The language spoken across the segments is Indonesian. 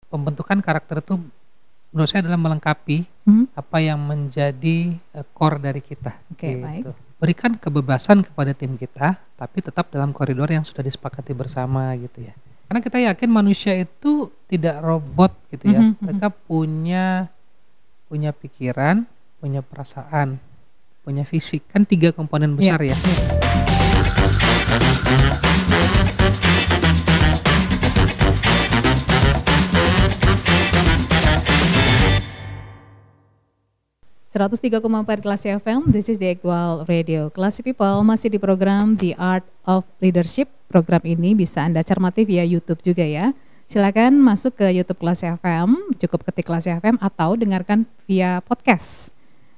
Pembentukan karakter itu menurut saya adalah melengkapi apa yang menjadi core dari kita, Oke, baik. gitu. Berikan kebebasan kepada tim kita, tapi tetap dalam koridor yang sudah disepakati bersama gitu ya. Karena kita yakin manusia itu tidak robot gitu ya. Mereka punya punya pikiran, punya perasaan, punya fisik. Kan 3 komponen Iya, besar ya. iya. 103,4 Classy FM, this is the Actual Radio. Classy People masih di program The Art of Leadership. Program ini bisa Anda cermati via YouTube juga ya. Silakan masuk ke YouTube Classy FM, cukup ketik Classy FM atau dengarkan via podcast.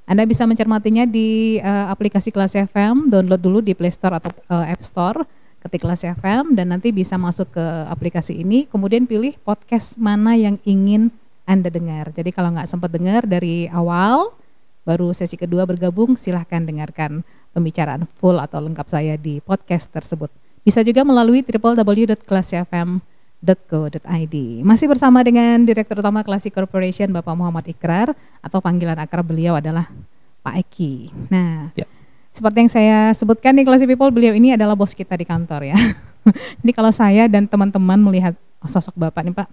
Anda bisa mencermatinya di aplikasi Classy FM, download dulu di Play Store atau App Store, ketik Classy FM dan nanti bisa masuk ke aplikasi ini, kemudian pilih podcast mana yang ingin Anda dengar. Jadi kalau nggak sempat dengar dari awal, baru sesi kedua bergabung, silahkan dengarkan pembicaraan full atau lengkap saya di podcast tersebut. Bisa juga melalui www.classyfm.co.id. Masih bersama dengan Direktur Utama Classy Corporation Bapak Muhammad Ikrar, atau panggilan akrab beliau adalah Pak Eki. Nah, seperti yang saya sebutkan nih Classy People, beliau ini adalah bos kita di kantor ya. Jadi kalau saya dan teman-teman melihat sosok Bapak nih Pak,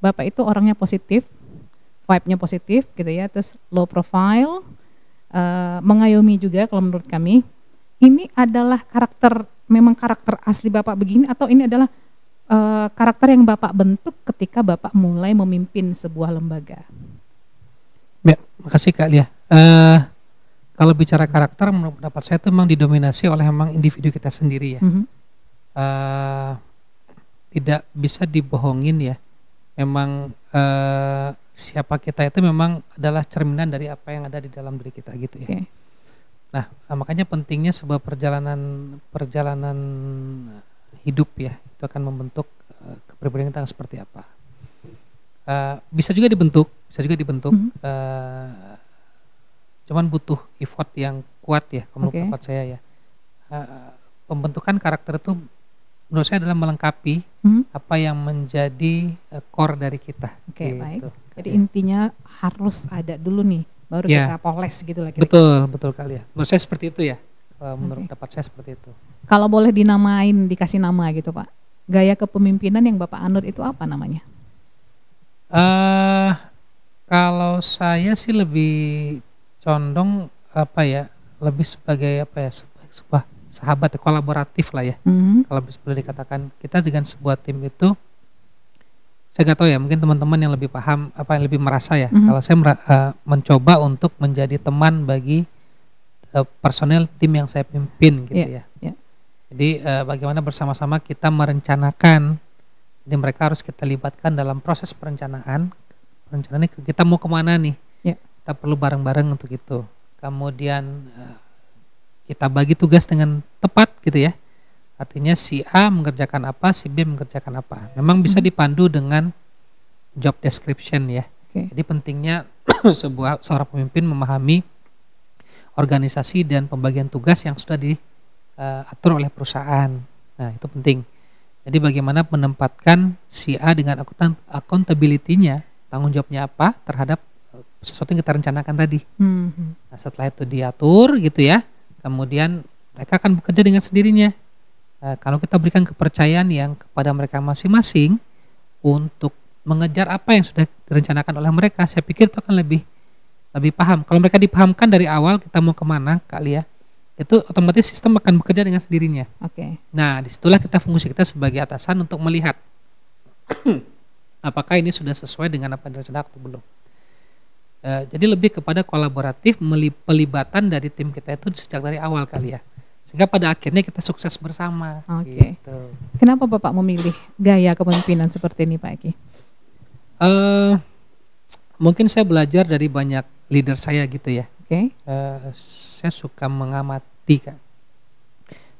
Bapak itu orangnya positif, vibe-nya positif gitu ya, terus low profile, mengayomi juga kalau menurut kami. Ini adalah memang karakter asli Bapak begini, atau ini adalah karakter yang Bapak bentuk ketika Bapak mulai memimpin sebuah lembaga? Ya, makasih Kak Lia. Kalau bicara karakter, menurut pendapat saya itu memang didominasi oleh memang individu kita sendiri ya. Tidak bisa dibohongin ya. Memang siapa kita itu memang adalah cerminan dari apa yang ada di dalam diri kita gitu ya. Nah, makanya pentingnya sebuah perjalanan hidup ya, itu akan membentuk kepribadian kita seperti apa. Bisa juga dibentuk, cuman butuh effort yang kuat ya, menurut pendapat saya ya. Pembentukan karakter itu menurut saya adalah melengkapi apa yang menjadi core dari kita. Oke, gitu. Baik. Jadi intinya harus ada dulu nih, baru kita poles gitu lah. Betul kali ya. Menurut saya seperti itu ya. Menurut pendapat saya seperti itu. Kalau boleh dinamain, dikasih nama gitu Pak, gaya kepemimpinan yang Bapak anut itu apa namanya? Kalau saya sih lebih condong lebih sebagai sebuah sahabat kolaboratif lah ya. Kalau bisa boleh dikatakan, kita dengan sebuah tim itu, saya nggak tahu ya, mungkin teman-teman yang lebih paham yang lebih merasa ya. Kalau saya mencoba untuk menjadi teman bagi personel tim yang saya pimpin gitu ya. Jadi bagaimana bersama-sama kita merencanakan, jadi mereka harus kita libatkan dalam proses perencanaan kita mau kemana nih, kita perlu bareng-bareng untuk itu. Kemudian kita bagi tugas dengan tepat gitu ya. Artinya si A mengerjakan apa, si B mengerjakan apa. Memang bisa dipandu dengan job description ya. Jadi pentingnya seorang pemimpin memahami organisasi dan pembagian tugas yang sudah diatur oleh perusahaan. Nah, itu penting. Jadi bagaimana menempatkan si A dengan accountability-nya, tanggung jawabnya apa terhadap sesuatu yang kita rencanakan tadi. Nah, setelah itu diatur gitu ya. Kemudian mereka akan bekerja dengan sendirinya. Kalau kita berikan kepercayaan yang kepada mereka masing-masing untuk mengejar apa yang sudah direncanakan oleh mereka, saya pikir itu akan lebih paham. Kalau mereka dipahamkan dari awal kita mau kemana Kak Lia, itu otomatis sistem akan bekerja dengan sendirinya. Nah, disitulah fungsi kita sebagai atasan untuk melihat apakah ini sudah sesuai dengan apa yang direncanakan atau belum. Jadi lebih kepada kolaboratif, pelibatan dari tim kita itu sejak dari awal Kak Lia, sehingga pada akhirnya kita sukses bersama. Gitu. Kenapa Bapak memilih gaya kepemimpinan seperti ini Pak Eki? Mungkin saya belajar dari banyak leader saya gitu ya. Saya suka mengamati Kak.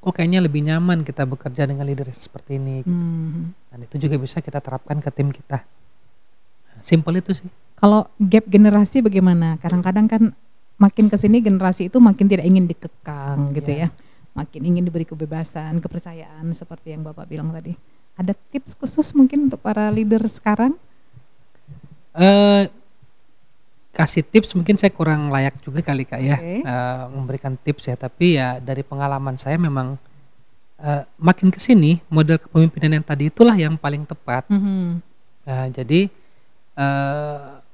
Kok kayaknya lebih nyaman kita bekerja dengan leader seperti ini. Gitu. Dan itu juga bisa kita terapkan ke tim kita. Simpel itu sih. Kalau gap generasi bagaimana? Kadang-kadang kan makin kesini generasi itu makin tidak ingin dikekang gitu ya. Makin ingin diberi kebebasan, kepercayaan seperti yang Bapak bilang tadi. Ada tips khusus mungkin untuk para leader sekarang? Eh, kasih tips mungkin saya kurang layak juga kali Kak ya, memberikan tips ya, tapi ya dari pengalaman saya memang makin ke sini model kepemimpinan yang tadi itulah yang paling tepat. Jadi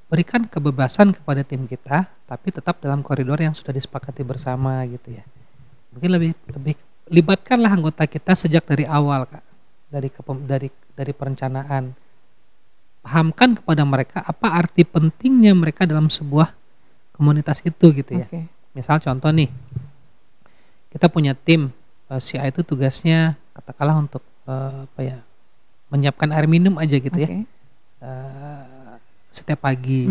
berikan kebebasan kepada tim kita, tapi tetap dalam koridor yang sudah disepakati bersama gitu ya. Mungkin lebih libatkanlah anggota kita sejak dari awal Kak, dari perencanaan. Pahamkan kepada mereka apa arti pentingnya mereka dalam sebuah komunitas itu gitu ya. Misal contoh nih, kita punya tim, si A itu tugasnya katakanlah untuk menyiapkan air minum aja gitu ya, setiap pagi.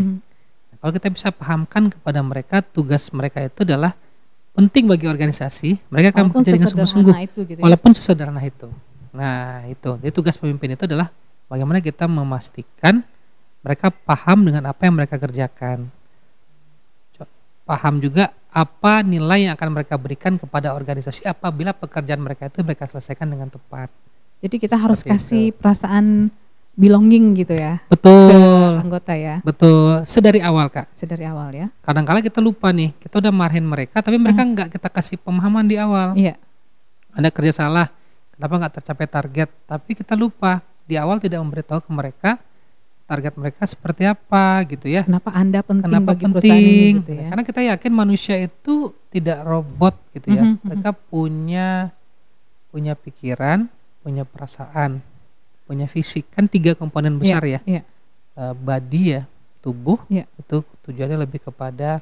Kalau kita bisa pahamkan kepada mereka tugas mereka itu adalah penting bagi organisasi, mereka akan bekerja dengan sungguh-sungguh gitu ya? Walaupun sesederhana itu. Nah itu, jadi tugas pemimpin itu adalah bagaimana kita memastikan mereka paham dengan apa yang mereka kerjakan. Paham juga apa nilai yang akan mereka berikan kepada organisasi apabila pekerjaan mereka itu mereka selesaikan dengan tepat. Jadi kita harus kasih perasaan belonging gitu ya. Betul. Ke anggota ya. Betul. Sedari awal Kak. Sedari awal ya. Kadang-kala kita lupa nih, kita udah marahin mereka tapi mereka enggak kita kasih pemahaman di awal. Iya. Anda kerja salah, kenapa enggak tercapai target? Tapi kita lupa di awal tidak memberitahu ke mereka target mereka seperti apa gitu ya. Kenapa Anda penting bagi perusahaan ini gitu ya. Karena kita yakin manusia itu tidak robot gitu ya. Mereka punya pikiran, punya perasaan, punya fisik. Kan 3 komponen besar ya. Body ya, tubuh, itu tujuannya lebih kepada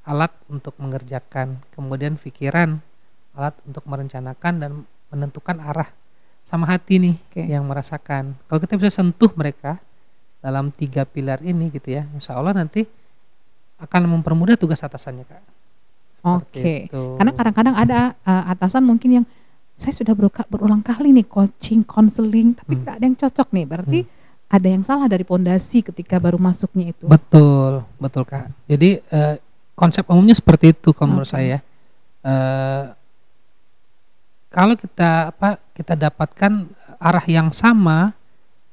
alat untuk mengerjakan. Kemudian pikiran, alat untuk merencanakan dan menentukan arah. Sama hati nih yang merasakan. Kalau kita bisa sentuh mereka dalam 3 pilar ini gitu ya, insya Allah nanti akan mempermudah tugas atasannya Kak. Karena kadang-kadang ada atasan mungkin yang saya sudah berulang kali nih coaching, konseling, tapi gak ada yang cocok nih. Berarti ada yang salah dari pondasi ketika baru masuknya itu. Betul Kak. Jadi konsep umumnya seperti itu kalau menurut saya. Kalau kita dapatkan arah yang sama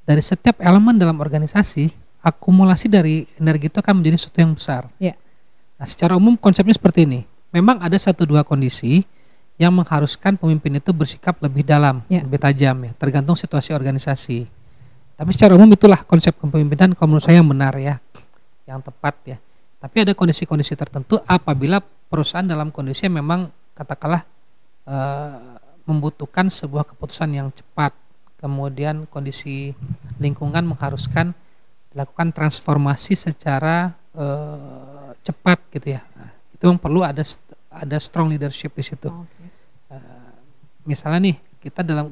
dari setiap elemen dalam organisasi, akumulasi dari energi itu akan menjadi sesuatu yang besar. Nah, secara umum konsepnya seperti ini. Memang ada 1-2 kondisi yang mengharuskan pemimpin itu bersikap lebih dalam, lebih tajam ya, tergantung situasi organisasi. Tapi secara umum itulah konsep kepemimpinan kalau menurut saya yang benar ya, yang tepat ya. Tapi ada kondisi-kondisi tertentu apabila perusahaan dalam kondisi yang memang katakanlah membutuhkan sebuah keputusan yang cepat, kemudian kondisi lingkungan mengharuskan dilakukan transformasi secara cepat gitu ya. Nah, itu yang perlu ada strong leadership di situ. Misalnya nih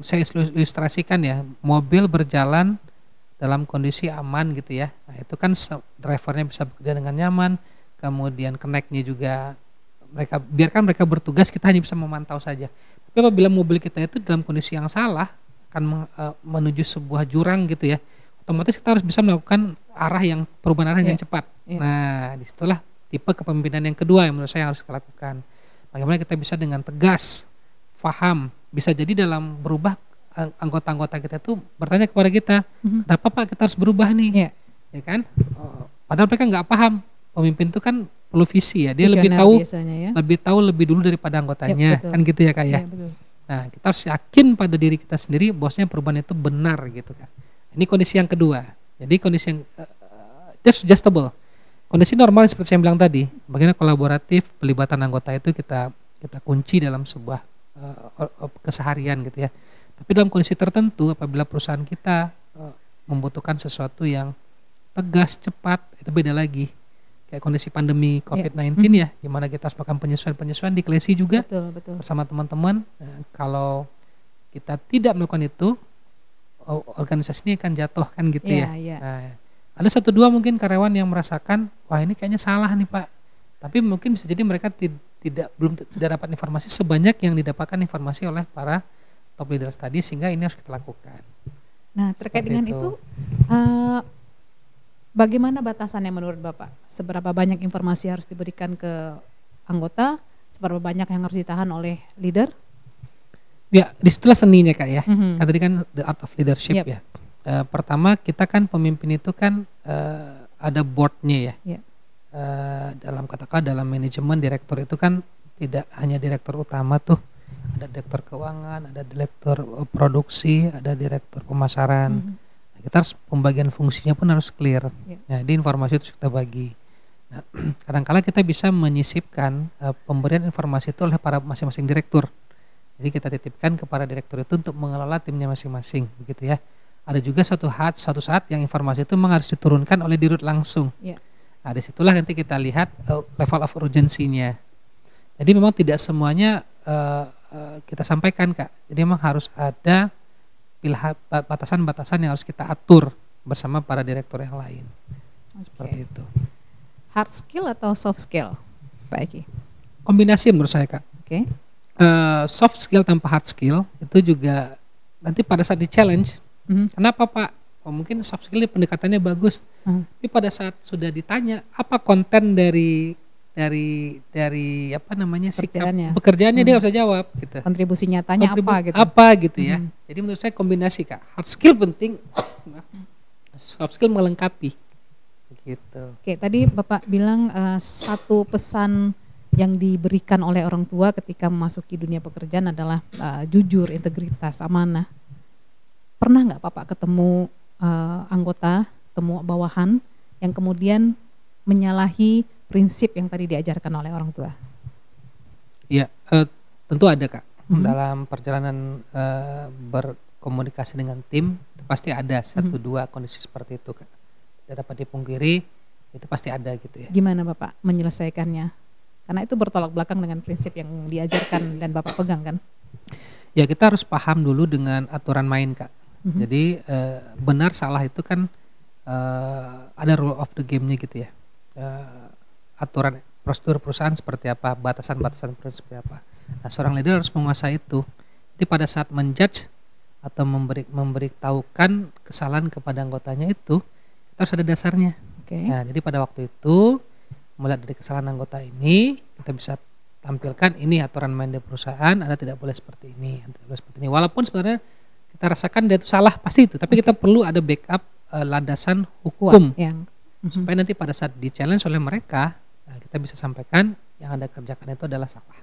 saya ilustrasikan ya, mobil berjalan dalam kondisi aman gitu ya. Nah, itu kan drivernya bisa bekerja dengan nyaman, kemudian connect-nya juga biarkan mereka bertugas, kita hanya bisa memantau saja. Tapi apabila mobil kita itu dalam kondisi yang salah, akan menuju sebuah jurang gitu ya, otomatis kita harus bisa melakukan perubahan arah yang cepat. Nah, disitulah tipe kepemimpinan yang kedua yang menurut saya harus kita lakukan. Bagaimana kita bisa dengan tegas, paham, bisa jadi dalam berubah anggota-anggota kita itu bertanya kepada kita, kenapa Pak kita harus berubah nih? Ya kan? Padahal mereka nggak paham. Pemimpin itu kan perlu visi ya, dia lebih tahu lebih dulu daripada anggotanya, kan gitu ya Kak ya. Nah, kita harus yakin pada diri kita sendiri bahwasanya perubahan itu benar gitu kan. Ini kondisi yang kedua. Jadi kondisi yang adjustable. Kondisi normal seperti saya bilang tadi, bagaimana kolaboratif, pelibatan anggota itu kita kunci dalam sebuah keseharian gitu ya. Tapi dalam kondisi tertentu apabila perusahaan kita membutuhkan sesuatu yang tegas, cepat, itu beda lagi. Kayak kondisi pandemi COVID-19 ya, gimana kita harus melakukan penyesuaian di Klesi juga bersama teman-teman. Kalau kita tidak melakukan itu, organisasi ini akan jatuh kan gitu ya. Nah, ada 1-2 mungkin karyawan yang merasakan, wah ini kayaknya salah nih Pak. Tapi mungkin bisa jadi mereka tidak dapat informasi sebanyak yang didapatkan informasi oleh para top leaders tadi, sehingga ini harus kita lakukan. Nah, terkait dengan itu bagaimana batasannya menurut Bapak? Seberapa banyak informasi harus diberikan ke anggota? Seberapa banyak yang harus ditahan oleh leader? Ya, disitulah seninya Kak ya. Kan tadi kan the art of leadership ya. Pertama kita kan pemimpin itu kan ada boardnya ya. Dalam katakanlah dalam manajemen direktur itu kan tidak hanya direktur utama tuh, ada direktur keuangan, ada direktur produksi, ada direktur pemasaran. Nah, kita harus pembagian fungsinya pun harus clear. Nah, di informasi itu kita bagi. Nah, kadang-kala kita bisa menyisipkan pemberian informasi itu oleh para masing-masing direktur. Jadi kita titipkan kepada direktur itu untuk mengelola timnya masing-masing, begitu ya. Ada juga suatu saat yang informasi itu memang harus diturunkan oleh dirut langsung. Nah, disitulah nanti kita lihat level of urgency-nya. Jadi memang tidak semuanya kita sampaikan, Kak. Jadi memang harus ada batasan-batasan yang harus kita atur bersama para direktur yang lain. Seperti itu. Hard skill atau soft skill, Pak Eki? Kombinasi menurut saya, Kak. Soft skill tanpa hard skill itu juga nanti pada saat di challenge. Kenapa, Pak? Mungkin soft skill pendekatannya bagus, tapi pada saat sudah ditanya apa konten dari apa namanya sikap pekerjaannya, dia nggak bisa jawab gitu. Kontribusi nyatanya apa gitu ya. Jadi menurut saya kombinasi, Kak. Hard skill penting, soft skill melengkapi gitu. Oke, tadi Bapak bilang satu pesan yang diberikan oleh orang tua ketika memasuki dunia pekerjaan adalah jujur, integritas, amanah. Pernah nggak Bapak ketemu anggota, ketemu bawahan yang kemudian menyalahi prinsip yang tadi diajarkan oleh orang tua? Ya, tentu ada, Kak. Dalam perjalanan berkomunikasi dengan tim itu pasti ada 1-2 kondisi seperti itu, Kak. Tidak dapat dipungkiri, itu pasti ada gitu ya. Gimana Bapak menyelesaikannya? Karena itu bertolak belakang dengan prinsip yang diajarkan dan Bapak pegang kan? Ya, kita harus paham dulu dengan aturan main, Kak. Jadi benar salah itu kan ada rule of the game-nya gitu ya. Aturan prosedur perusahaan seperti apa, batasan-batasan perusahaan seperti apa. Nah, seorang leader harus menguasai itu. Jadi pada saat menjudge atau memberitahukan kesalahan kepada anggotanya itu, kita harus ada dasarnya. Nah, jadi pada waktu itu melihat dari kesalahan anggota ini, kita bisa tampilkan ini aturan main di perusahaan, Anda tidak boleh seperti ini, tidak boleh seperti ini. Walaupun sebenarnya kita rasakan dia itu salah pasti itu, tapi kita perlu ada backup landasan hukum supaya nanti pada saat di challenge oleh mereka, kita bisa sampaikan yang Anda kerjakan itu adalah salah.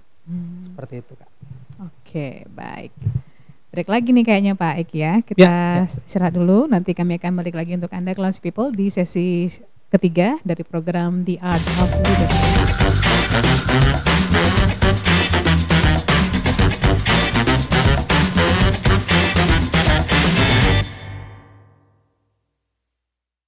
Seperti itu, Kak. Oke, baik. Break lagi nih kayaknya Pak Eki ya. Kita istirahat dulu, nanti kami akan balik lagi untuk Anda Classy People di sesi ketiga dari program The Art of Leadership.